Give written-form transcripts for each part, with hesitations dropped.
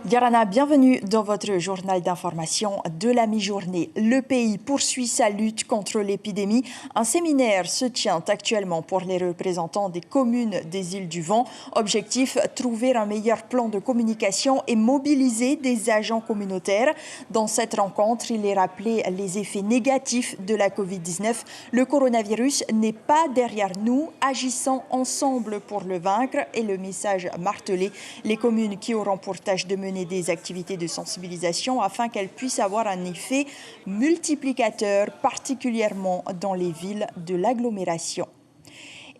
Yarana, bienvenue dans votre journal d'information de la mi-journée. Le pays poursuit sa lutte contre l'épidémie. Un séminaire se tient actuellement pour les représentants des communes des îles du Vent. Objectif, trouver un meilleur plan de communication et mobiliser des agents communautaires. Dans cette rencontre, il est rappelé les effets négatifs de la Covid-19. Le coronavirus n'est pas derrière nous, agissant ensemble pour le vaincre. Et le message martelé, les communes qui auront pour tâche de mener des activités de sensibilisation afin qu'elles puissent avoir un effet multiplicateur, particulièrement dans les villes de l'agglomération.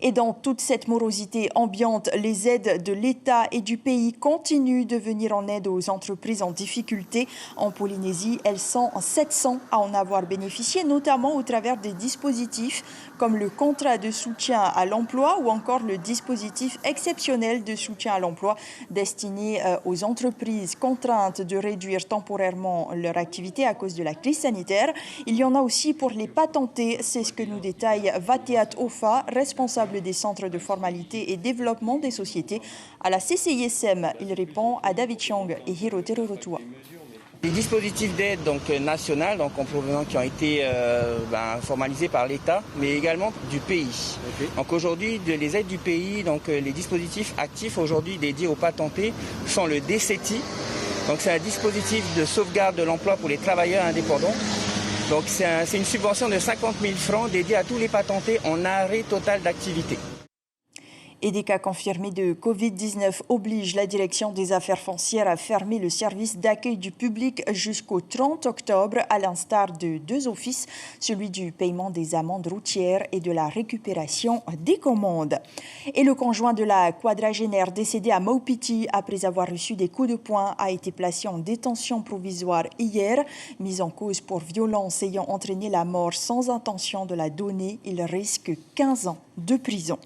Et dans toute cette morosité ambiante, les aides de l'État et du pays continuent de venir en aide aux entreprises en difficulté. En Polynésie, elles sont 700 à en avoir bénéficié, notamment au travers des dispositifs comme le contrat de soutien à l'emploi ou encore le dispositif exceptionnel de soutien à l'emploi destiné aux entreprises contraintes de réduire temporairement leur activité à cause de la crise sanitaire. Il y en a aussi pour les patentés, c'est ce que nous détaille Vateat Ofa, responsable des centres de formalité et développement des sociétés à la CCISM. Il répond à David Chong et Hiro Terorotua. Les dispositifs d'aide nationales en provenance qui ont été formalisés par l'État, mais également du pays. Okay. Donc aujourd'hui, les aides du pays, les dispositifs actifs aujourd'hui dédiés aux patentés sont le DCTI. Donc c'est un dispositif de sauvegarde de l'emploi pour les travailleurs indépendants. Donc c'est une subvention de 50 000 francs dédiée à tous les patentés en arrêt total d'activité. Et des cas confirmés de Covid-19 obligent la direction des affaires foncières à fermer le service d'accueil du public jusqu'au 30 octobre, à l'instar de deux offices, celui du paiement des amendes routières et de la récupération des commandes. Et le conjoint de la quadragénaire décédée à Maupiti après avoir reçu des coups de poing a été placé en détention provisoire hier. Mis en cause pour violence ayant entraîné la mort sans intention de la donner, il risque 15 ans de prison.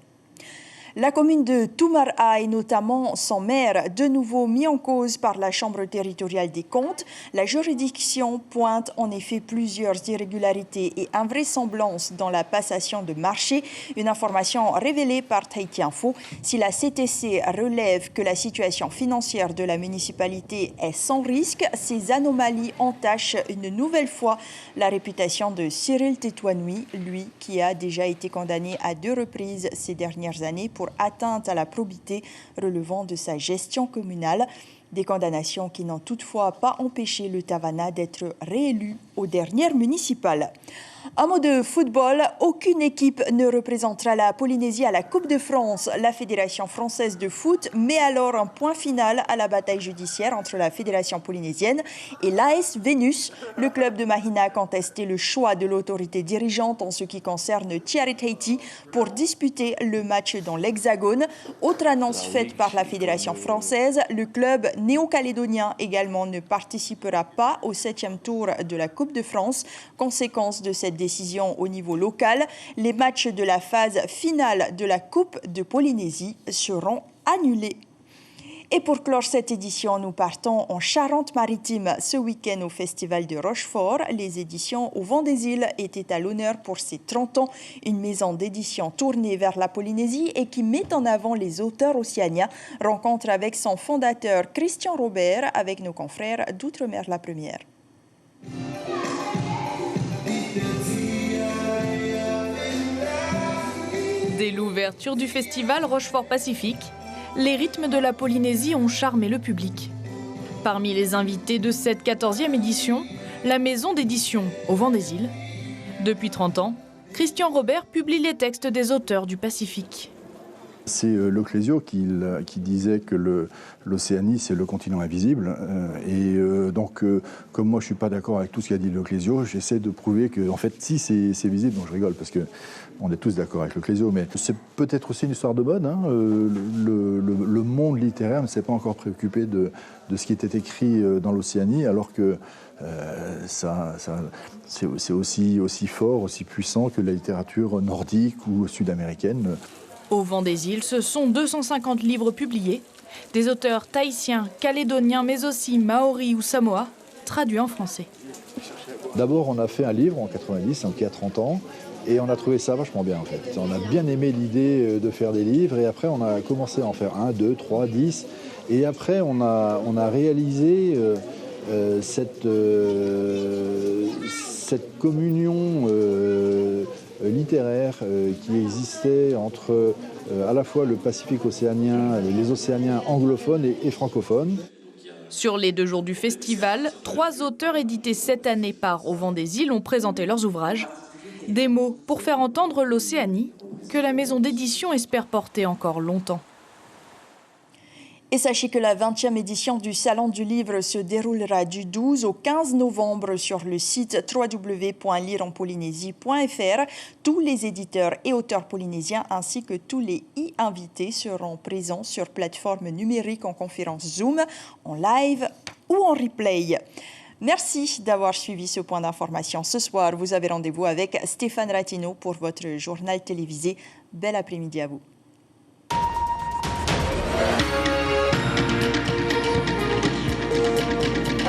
La commune de Tumara et notamment son maire, de nouveau mis en cause par la Chambre territoriale des comptes. La juridiction pointe en effet plusieurs irrégularités et invraisemblances dans la passation de marché. Une information révélée par Tahiti Info. Si la CTC relève que la situation financière de la municipalité est sans risque, ces anomalies entachent une nouvelle fois la réputation de Cyril Tétouanoui, lui qui a déjà été condamné à 2 reprises ces dernières années pour atteinte à la probité relevant de sa gestion communale. Des condamnations qui n'ont toutefois pas empêché le Tavana d'être réélu aux dernières municipales. Un mot de football, aucune équipe ne représentera la Polynésie à la Coupe de France. La Fédération française de foot met alors un point final à la bataille judiciaire entre la Fédération polynésienne et l'AS Vénus. Le club de Mahina a contesté le choix de l'autorité dirigeante en ce qui concerne Thierry Tahiti pour disputer le match dans l'Hexagone. Autre annonce faite par la Fédération française, le club néo-calédonien également ne participera pas au 7e tour de la Coupe de France. Conséquence de cette décision au niveau local, les matchs de la phase finale de la Coupe de Polynésie seront annulés. Et pour clore cette édition, nous partons en Charente-Maritime ce week-end au Festival de Rochefort. Les éditions au Vent des Îles étaient à l'honneur pour ses 30 ans. Une maison d'édition tournée vers la Polynésie et qui met en avant les auteurs océaniens. Rencontre avec son fondateur Christian Robert avec nos confrères d'Outre-mer la Première. Dès l'ouverture du festival Rochefort Pacifique, les rythmes de la Polynésie ont charmé le public. Parmi les invités de cette 14e édition, la maison d'édition au Vent des Îles. Depuis 30 ans, Christian Robert publie les textes des auteurs du Pacifique. C'est Leclésio qui disait que l'Océanie, c'est le continent invisible. Donc, comme moi, je ne suis pas d'accord avec tout ce qu'a dit Leclésio, j'essaie de prouver que, en fait, si c'est visible, donc je rigole, parce qu'on est tous d'accord avec Leclésio, mais c'est peut-être aussi une histoire de mode. Le monde littéraire ne s'est pas encore préoccupé de ce qui était écrit dans l'Océanie, alors que c'est aussi fort, aussi puissant que la littérature nordique ou sud-américaine. Au Vent des Îles, ce sont 250 livres publiés, des auteurs tahitiens, calédoniens, mais aussi maoris ou samoa, traduits en français. D'abord, on a fait un livre en 90, qui a 30 ans, Et on a trouvé ça vachement bien en fait. On a bien aimé l'idée de faire des livres et après on a commencé à en faire 1, 2, 3, 10. Et après on a réalisé cette communion littéraire qui existait entre à la fois le Pacifique océanien, les océaniens anglophones et francophones. Sur les 2 jours du festival, 3 auteurs édités cette année par Au Vent des Îles ont présenté leurs ouvrages. Des mots pour faire entendre l'Océanie, que la maison d'édition espère porter encore longtemps. Et sachez que la 20e édition du Salon du Livre se déroulera du 12 au 15 novembre sur le site www.lireenpolynésie.fr. Tous les éditeurs et auteurs polynésiens ainsi que tous les invités seront présents sur plateforme numérique en conférence Zoom, en live ou en replay. Merci d'avoir suivi ce point d'information. Ce soir, vous avez rendez-vous avec Stéphane Ratineau pour votre journal télévisé. Bel après-midi à vous.